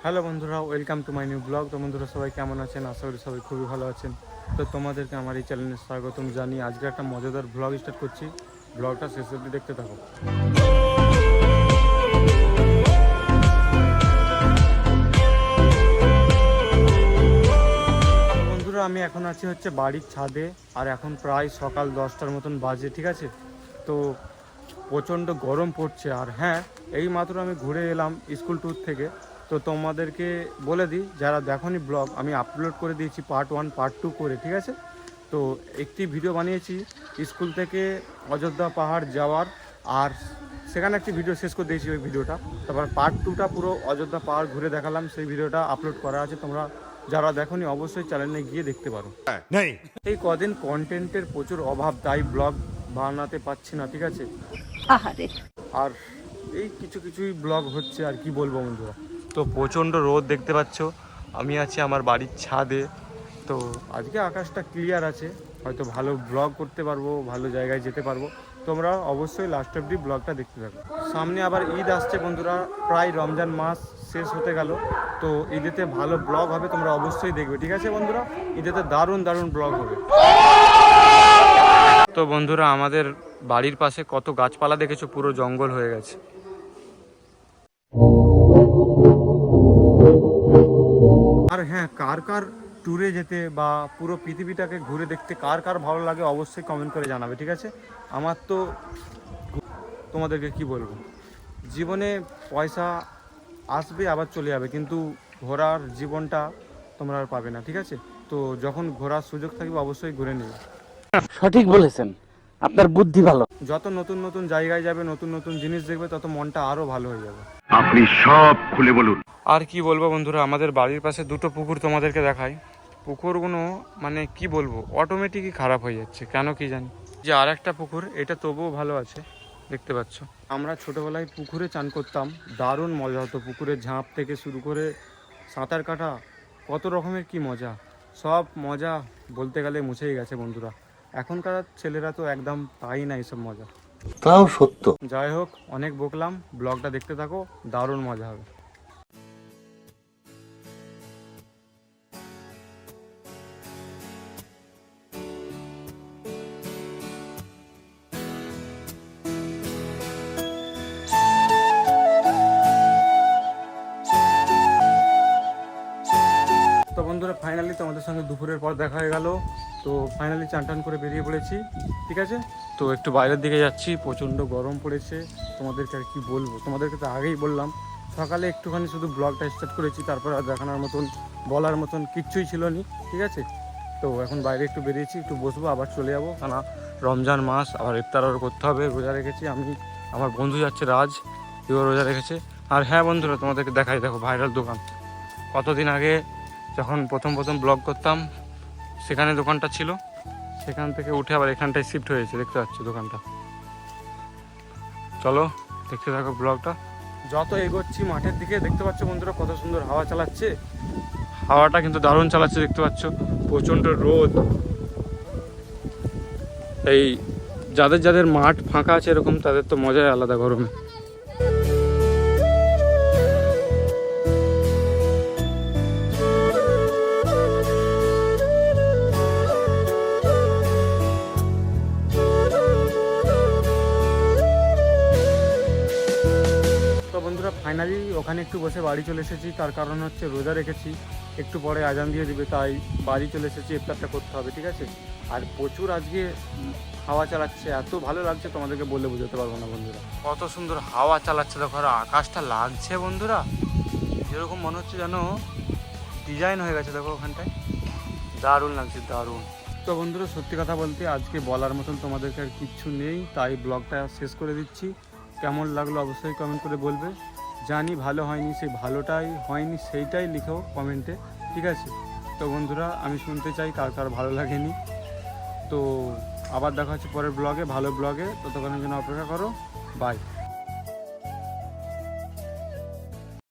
Hello বন্ধুরা, welcome to my new blog. তো বন্ধুরা সবাই কেমন আছেন? আশা করি সবাই খুবই ভালো আছেন। তো তোমাদেরকে আমার এই চ্যানেলে স্বাগতম জানিয়ে আজকে একটা মজাদার ব্লগ স্টার্ট করছি। ব্লগটা শেষ অবধি দেখতে থাকো। বন্ধুরা আমি এখন আছি হচ্ছে বাড়ির ছাদে, আর এখন প্রায় সকাল 10টার মতন বাজে, ঠিক আছে? তো প্রচণ্ড গরম পড়ছে, আর হ্যাঁ এই মাত্র আমি ঘুরে এলাম স্কুল ট্যুর থেকে। তো তোমাদেরকে বলে দিই, যারা দেখোনি ব্লগ আমি আপলোড করে দিয়েছি পার্ট 1 পার্ট 2 করে, ঠিক আছে? তো একটি ভিডিও বানিয়েছি স্কুল থেকে অযোধ্যা পাহাড় যাওয়ার, আর সেখানে একটি ভিডিও শেষ করে দিয়েছি ওই ভিডিওটা। তারপর পার্ট 2টা পুরো অযোধ্যা পাহাড় ঘুরে দেখালাম, সেই ভিডিওটা আপলোড করা আছে। তোমরা যারা দেখোনি অবশ্যই চ্যানেলে গিয়ে দেখতে পারো। এই কদিন কন্টেন্টের প্রচুর অভাব, তাই ব্লগ বানাতে পারছি না, ঠিক আছে? আর এই কিছুই ব্লগ হচ্ছে, আর কি বলবো বন্ধুরা। তো প্রচণ্ড রোদ দেখতে পাচ্ছ, আমি আছি আমার বাড়ির ছাদে। তো আজকে আকাশটা ক্লিয়ার আছে, হয়তো ভালো ব্লগ করতে পারবো, ভালো জায়গায় যেতে পারবো। তোমরা অবশ্যই লাস্ট অবধি ব্লগটা দেখতে থাকো। সামনে আবার ঈদ আসছে বন্ধুরা, প্রায় রমজান মাস শেষ হতে গেল। তো ঈদেতে ভালো ব্লগ হবে, তোমরা অবশ্যই দেখবে, ঠিক আছে বন্ধুরা? ঈদেতে দারুণ ব্লগ হবে। তো বন্ধুরা আমাদের বাড়ির পাশে কত গাছপালা দেখেছো, পুরো জঙ্গল হয়ে গেছে। আর হ্যাঁ, কার ট্যুরে যেতে বা পুরো পৃথিবীটাকে ঘুরে দেখতে কার ভালো লাগে অবশ্যই কমেন্ট করে জানাবে, ঠিক আছে? আমার তো তোমাদেরকে কি বলবো, জীবনে পয়সা আসবে আবার চলে যাবে, কিন্তু ঘোরার জীবনটা তোমরা আর পাবে না, ঠিক আছে? তো যখন ঘোরার সুযোগ থাকবে অবশ্যই ঘুরে নেবে। সঠিক বলেছেন, আপনার বুদ্ধি ভালো। যত নতুন জায়গায় যাবে, নতুন জিনিস দেখবে, তত মনটা আরো ভালো হয়ে যাবে। আপনি সব খুলে বলুন। আর কি বলবো বন্ধুরা, আমাদের বাড়ির পাশে দুটো পুকুর তোমাদেরকে দেখাই। পুকুরগুলো মানে কি বলবো, অটোমেটিকই খারাপ হয়ে যাচ্ছে, কেন কি জানি। যে আর একটা পুকুর, এটা তবুও ভালো আছে, দেখতে পাচ্ছ। আমরা ছোটোবেলায় পুকুরে চান করতাম, দারুণ মজা হতো। পুকুরে ঝাঁপ থেকে শুরু করে সাঁতার কাটা, কত রকমের কি মজা। সব মজা বলতে গেলে মুছেই গেছে বন্ধুরা। এখনকার ছেলেরা তো একদম পাই না এইসব মজা। তাও সত্য। যাই হোক, অনেক বকলাম, ব্লগটা দেখতে থাকো, দারুণ মজা হবে। তো বন্ধুরা ফাইনালি তোমাদের সঙ্গে দুপুরের পর দেখা হয়ে গেল। তো ফাইনালি চান করে বেরিয়ে পড়েছি, ঠিক আছে? তো একটু বাইরের দিকে যাচ্ছি, প্রচণ্ড গরম পড়েছে। তোমাদেরকে আর কি বলবো, তোমাদেরকে তো আগেই বললাম। সকালে একটুখানি শুধু ব্লগটা স্টার্ট করেছি, তারপর আর দেখানোর মতন বলার মতন কিচ্ছুই ছিল না, ঠিক আছে? তো এখন বাইরে একটু বেরিয়েছি, একটু বসবো, আবার চলে যাবো। কেন রমজান মাস, আবার ইফতারও করতে হবে। রোজা রেখেছি আমি, আমার বন্ধু যাচ্ছে রাজ, এও রোজা রেখেছে। আর হ্যাঁ বন্ধুরা তোমাদেরকে দেখাই, দেখো ভাইরাল দোকান। কতদিন আগে যখন প্রথম ব্লগ করতাম, সেখানে দোকানটা ছিল, সেখান থেকে উঠে আবার এখানটায় শিফট হয়েছে, দেখতে পাচ্ছি দোকানটা। চলো দেখতে থাকো ব্লগটা। যত এগোচ্ছি মাঠের দিকে, দেখতে পাচ্ছ বন্ধুরা কত সুন্দর হাওয়া চালাচ্ছে। হাওয়াটা কিন্তু দারুণ চালাচ্ছে, দেখতে পাচ্ছ। প্রচণ্ড রোদ। এই যাদের মাঠ ফাঁকা আছে এরকম, তাদের তো মজাই আলাদা গরমে। বন্ধুরা ফাইনালি ওখানে একটু বসে বাড়ি চলে এসেছি। তার কারণ হচ্ছে রোজা রেখেছি, একটু পরে আজান দিয়ে দিবে, তাই বাড়ি চলে এসেছি, ইফতারটা করতে হবে, ঠিক আছে? আর প্রচুর আজকে হাওয়া চালাচ্ছে, এত ভালো লাগছে তোমাদেরকে বললে বোঝাতে পারবো না বন্ধুরা। কত সুন্দর হাওয়া চালাচ্ছে, দেখো আর আকাশটা লাগছে বন্ধুরা, যেরকম মনে হচ্ছে যেন ডিজাইন হয়ে গেছে, দেখো ওখানটায়, দারুণ লাগছে, দারুণ। তো বন্ধুরা সত্যি কথা বলতে আজকে বলার মতন তোমাদেরকে আর কিচ্ছু নেই, তাই ব্লগটা শেষ করে দিচ্ছি। কেমন লাগলো অবশ্যই কমেন্ট করে বলবে। জানি ভালো হয়নি, সেই ভালোটাই হয়নি সেইটাই লিখো কমেন্টে, ঠিক আছে? তো বন্ধুরা আমি শুনতে চাই কার ভালো লাগেনি। তো আবার দেখা হচ্ছে পরের ব্লগে, ভালো ব্লগে। ততক্ষণের জন্য অপেক্ষা করো। বাই।